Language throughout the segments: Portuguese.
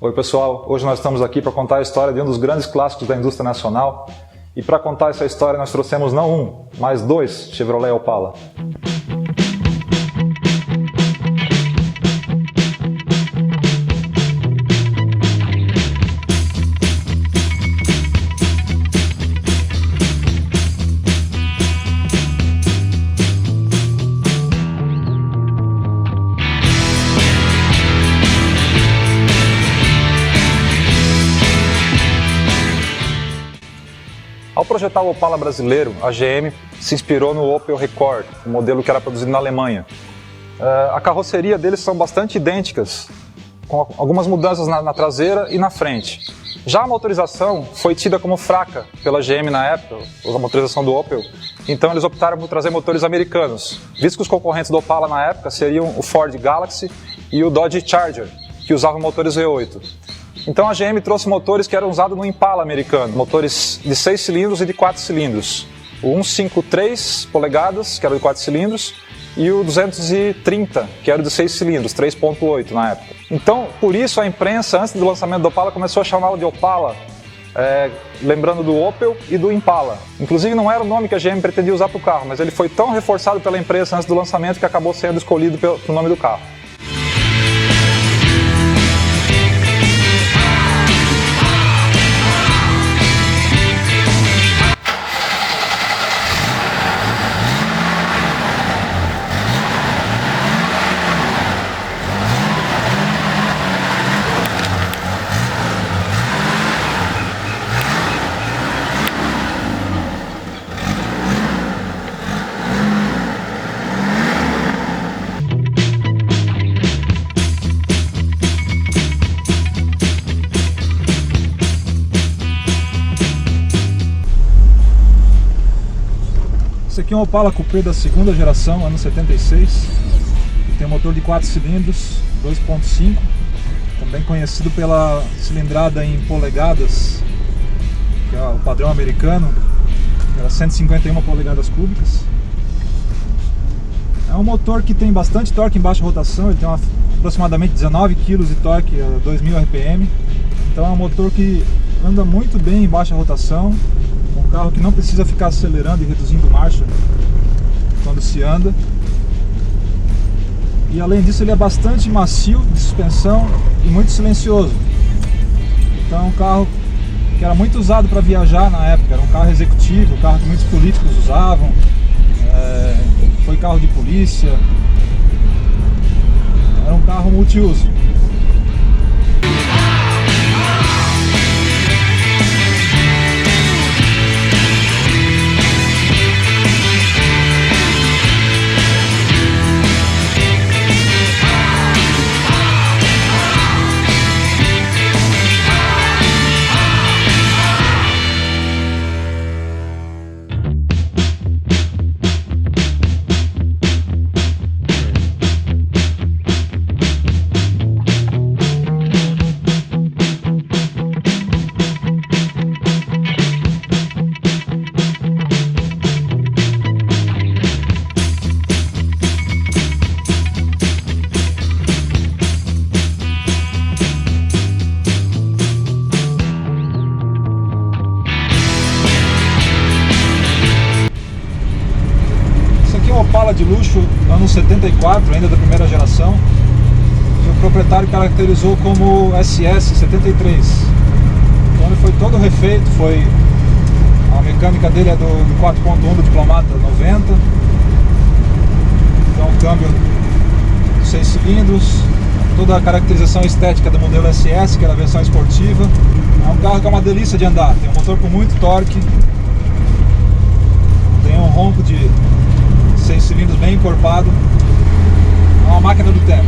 Oi pessoal, hoje nós estamos aqui para contar a história de um dos grandes clássicos da indústria nacional. E para contar essa história nós trouxemos não um, mas dois Chevrolet Opala. Ao projetar o Opala brasileiro, a GM se inspirou no Opel Rekord, o modelo que era produzido na Alemanha. A carroceria deles são bastante idênticas, com algumas mudanças na traseira e na frente. Já a motorização foi tida como fraca pela GM na época, a motorização do Opel, então eles optaram por trazer motores americanos, visto que os concorrentes do Opala na época seriam o Ford Galaxy e o Dodge Charger, que usavam motores V8. Então a GM trouxe motores que eram usados no Impala americano, motores de 6 cilindros e de 4 cilindros. O 153 polegadas, que era de 4 cilindros, e o 230, que era de 6 cilindros, 3.8 na época. Então, por isso a imprensa, antes do lançamento do Opala, começou a chamá-lo de Opala, lembrando do Opel e do Impala. Inclusive não era o nome que a GM pretendia usar para o carro, mas ele foi tão reforçado pela imprensa antes do lançamento que acabou sendo escolhido pelo nome do carro. Esse aqui é um Opala Coupé da segunda geração, ano 76. Tem um motor de 4 cilindros, 2.5, também conhecido pela cilindrada em polegadas, que é o padrão americano, que era 151 polegadas cúbicas. É um motor que tem bastante torque em baixa rotação, ele tem aproximadamente 19 kg de torque a 2000 RPM. Então é um motor que anda muito bem em baixa rotação. Um carro que não precisa ficar acelerando e reduzindo marcha quando se anda. E além disso ele é bastante macio de suspensão e muito silencioso. Então é um carro que era muito usado para viajar na época. Era um carro executivo, um carro que muitos políticos usavam. Foi carro de polícia. Era um carro multiuso. Opala de luxo, ano 74, ainda da primeira geração, que o proprietário caracterizou como SS73. Então ele foi todo refeito, a mecânica dele é do 4.1 do Diplomata 90. Então câmbio 6 cilindros, toda a caracterização estética do modelo SS, que era a versão esportiva. É um carro que é uma delícia de andar, tem um motor com muito torque, tem um ronco de 6 cilindros bem encorpado, é uma máquina do tempo.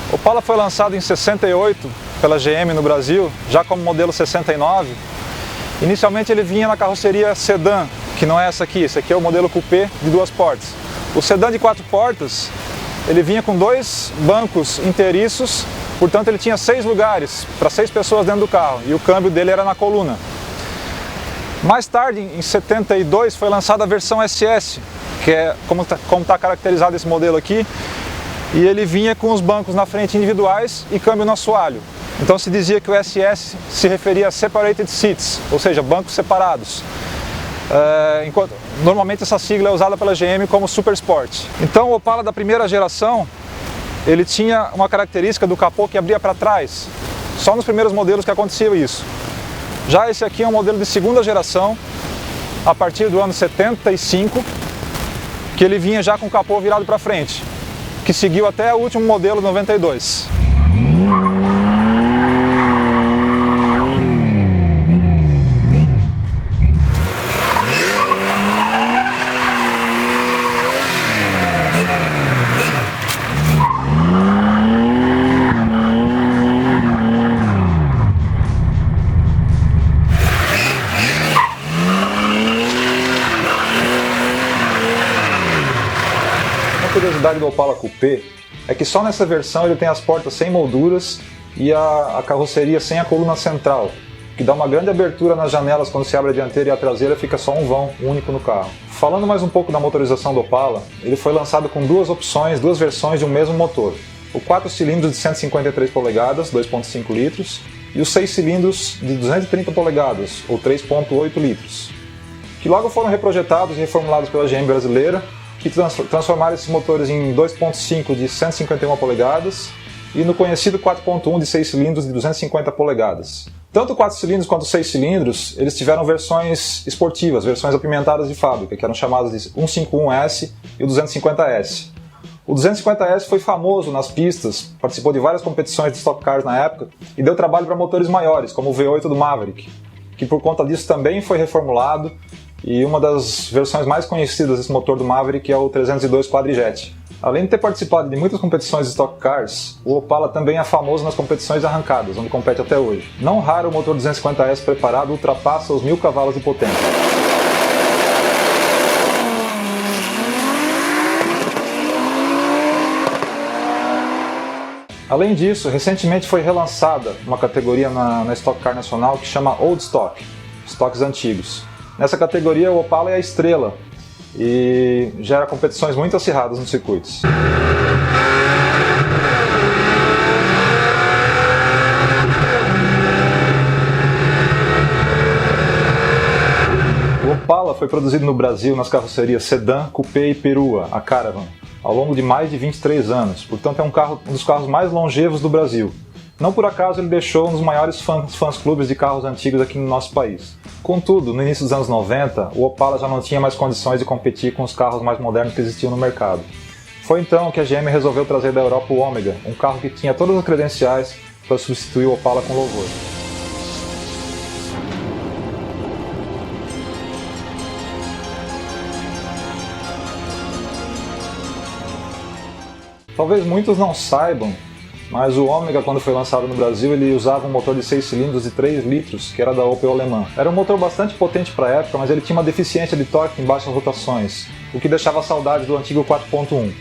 O Opala foi lançado em 68 pela GM no Brasil, já como modelo 69. Inicialmente ele vinha na carroceria sedã, que não é essa aqui, esse aqui é o modelo coupé de 2 portas. O sedã de 4 portas, ele vinha com 2 bancos inteiriços, portanto ele tinha 6 lugares para 6 pessoas dentro do carro e o câmbio dele era na coluna. Mais tarde, em 72, foi lançada a versão SS, que é como está caracterizado esse modelo aqui, e ele vinha com os bancos na frente individuais e câmbio no assoalho. Então se dizia que o SS se referia a Separated Seats, ou seja, bancos separados. Normalmente essa sigla é usada pela GM como Super Sport. Então o Opala da primeira geração, ele tinha uma característica do capô que abria para trás. Só nos primeiros modelos que acontecia isso. Já esse aqui é um modelo de segunda geração, a partir do ano 75, que ele vinha já com o capô virado para frente, que seguiu até o último modelo 92. A curiosidade do Opala Coupé é que só nessa versão ele tem as portas sem molduras e a carroceria sem a coluna central, que dá uma grande abertura nas janelas quando se abre a dianteira e a traseira, fica só um vão único no carro. Falando mais um pouco da motorização do Opala, ele foi lançado com duas versões de um mesmo motor. O 4 cilindros de 153 polegadas, 2.5 litros, e os 6 cilindros de 230 polegadas, ou 3.8 litros, que logo foram reprojetados e reformulados pela GM brasileira, que transformaram esses motores em 2.5 de 151 polegadas e no conhecido 4.1 de 6 cilindros de 250 polegadas. Tanto 4 cilindros quanto 6 cilindros, eles tiveram versões esportivas, versões apimentadas de fábrica, que eram chamadas de 151S e o 250S. O 250S foi famoso nas pistas, participou de várias competições de Stock Cars na época e deu trabalho para motores maiores, como o V8 do Maverick, que por conta disso também foi reformulado. E uma das versões mais conhecidas desse motor do Maverick é o 302 Quadrijet. Além de ter participado de muitas competições de Stock Cars, o Opala também é famoso nas competições de arrancadas, onde compete até hoje. Não raro o motor 250S preparado ultrapassa os 1000 cavalos de potência. Além disso, recentemente foi relançada uma categoria na Stock Car nacional que chama Old Stock, estoques antigos. Nessa categoria, o Opala é a estrela e gera competições muito acirradas nos circuitos. O Opala foi produzido no Brasil nas carrocerias Sedã, Coupé e Perua, a Caravan, ao longo de mais de 23 anos, portanto é um dos carros mais longevos do Brasil. Não por acaso ele deixou um dos maiores fãs-clubes de carros antigos aqui no nosso país. Contudo, no início dos anos 90, o Opala já não tinha mais condições de competir com os carros mais modernos que existiam no mercado. Foi então que a GM resolveu trazer da Europa o Ômega, um carro que tinha todas as credenciais para substituir o Opala com louvor. Talvez muitos não saibam, mas o Ômega, quando foi lançado no Brasil, ele usava um motor de 6 cilindros de 3 litros, que era da Opel alemã. Era um motor bastante potente para a época, mas ele tinha uma deficiência de torque em baixas rotações, o que deixava saudades do antigo 4.1.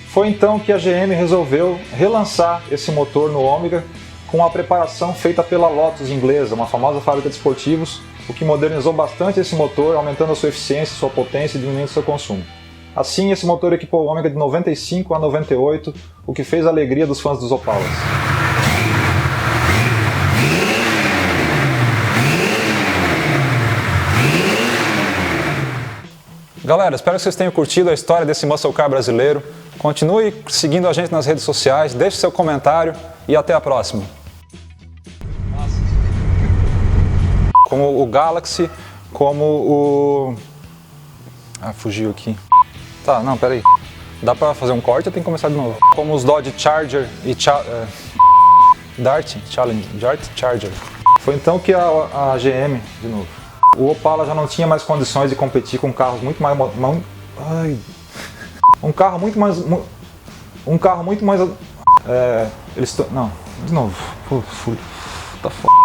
Foi então que a GM resolveu relançar esse motor no Ômega com a preparação feita pela Lotus inglesa, uma famosa fábrica de esportivos, o que modernizou bastante esse motor, aumentando a sua eficiência, sua potência e diminuindo seu consumo. Assim, esse motor equipou o Ômega de 95 a 98, o que fez a alegria dos fãs dos Opalas. Galera, espero que vocês tenham curtido a história desse muscle car brasileiro. Continue seguindo a gente nas redes sociais, deixe seu comentário e até a próxima. Como o Galaxy, como o... fugiu aqui. Tá, não, peraí. Dá pra fazer um corte ou tem que começar de novo? Como os Dodge Charger e Dart Charger. Foi então que a GM, de novo, o Opala já não tinha mais condições de competir com carros muito mais... Um carro muito mais... Não, de novo. Tá foda.